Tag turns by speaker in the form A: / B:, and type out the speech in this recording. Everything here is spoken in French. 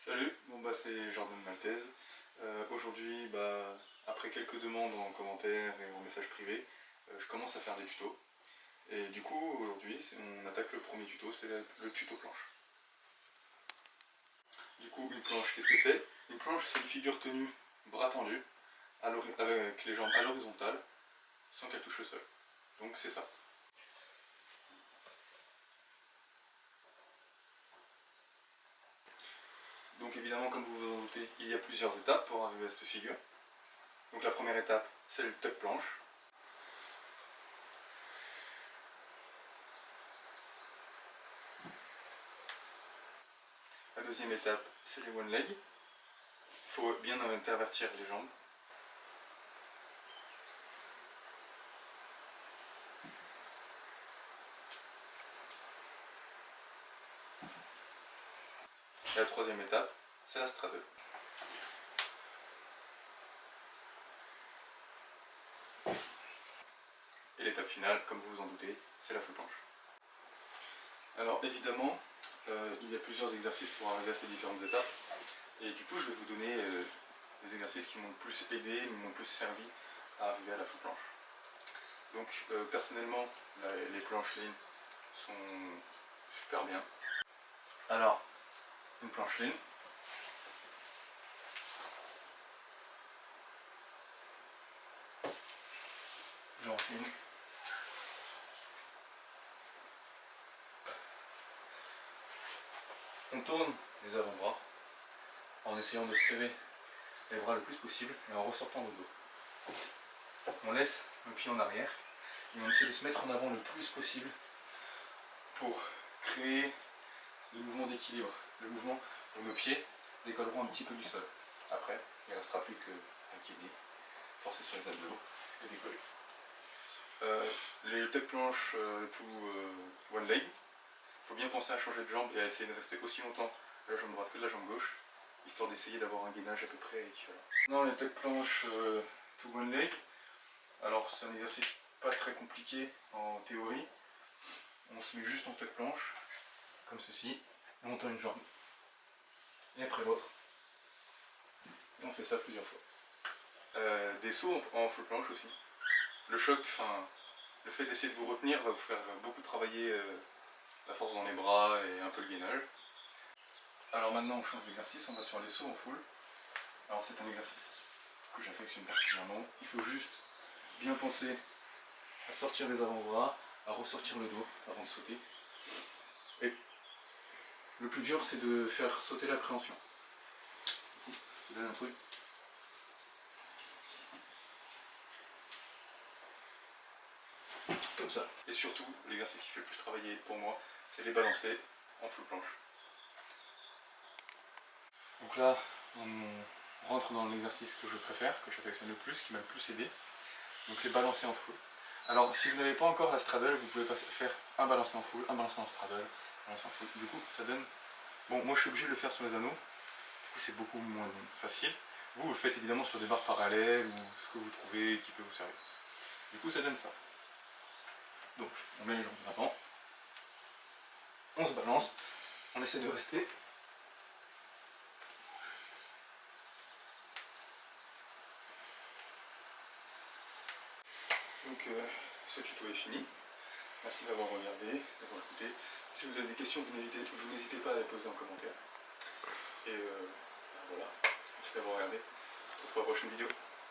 A: Salut, c'est Jordan Maltese. Aujourd'hui, après quelques demandes en commentaire et en message privé, je commence à faire des tutos. Et du coup, aujourd'hui, on attaque le premier tuto, c'est le tuto planche. Du coup, une planche, qu'est-ce que c'est? Une planche, c'est une figure tenue bras tendus, avec les jambes à l'horizontale, sans qu'elle touche le sol. Donc c'est ça. Donc évidemment, comme vous vous en doutez, il y a plusieurs étapes pour arriver à cette figure. Donc la première étape, c'est le tuck planche. La deuxième étape, c'est les one leg. Il faut bien intervertir les jambes. Et la troisième étape, c'est la straddle. Et l'étape finale, comme vous vous en doutez, c'est la full planche. Alors évidemment, il y a plusieurs exercices pour arriver à ces différentes étapes. Et du coup, je vais vous donner des exercices qui m'ont le plus aidé, m'ont le plus servi à arriver à la full planche. Donc personnellement, les planches lean sont super bien. Alors, une planche lean. J'enfile. On tourne les avant-bras en essayant de serrer les bras le plus possible et en ressortant le dos. On laisse le pied en arrière et on essaie de se mettre en avant le plus possible pour créer le mouvement d'équilibre, le mouvement où nos pieds décolleront un petit peu du sol. Après, il ne restera plus qu'à guider, forcer sur les abdos et décoller. Les tuck planches one leg, il faut bien penser à changer de jambe et à essayer de rester aussi longtemps de la jambe droite que de la jambe gauche, histoire d'essayer d'avoir un gainage à peu près équivalent. Non, les tuck planches to one leg, alors c'est un exercice pas très compliqué en théorie. On se met juste en tuck planche, comme ceci, et on tend une jambe, et après l'autre. Et on fait ça plusieurs fois. Des sauts en full planche aussi. Le choc, le fait d'essayer de vous retenir va vous faire beaucoup travailler la force dans les bras et un peu le gainage. Alors maintenant on change d'exercice, on va sur les sauts en full. Alors c'est un exercice que j'affectionne particulièrement. Il faut juste bien penser à sortir les avant-bras, à ressortir le dos avant de sauter. Et le plus dur c'est de faire sauter l'appréhension. Je vous donne un truc. Comme ça. Et surtout, l'exercice qui fait le plus travailler pour moi, c'est les balancer en full planche. Donc là, on rentre dans l'exercice que je préfère, que j'affectionne le plus, qui m'a le plus aidé. Donc les balancer en full. Alors si vous n'avez pas encore la straddle, vous pouvez faire un balancé en full, un balancé en straddle, un balancé en full. Du coup, ça donne... Bon, moi je suis obligé de le faire sur les anneaux, du coup c'est beaucoup moins facile. Vous le faites évidemment sur des barres parallèles ou ce que vous trouvez qui peut vous servir. Du coup, ça donne ça. Donc, on met les jambes en avant, on se balance, on essaie de rester. Donc, ce tuto est fini. Merci d'avoir regardé, d'avoir écouté. Si vous avez des questions, vous n'hésitez pas à les poser en commentaire. Et voilà, merci d'avoir regardé. On se retrouve pour la prochaine vidéo.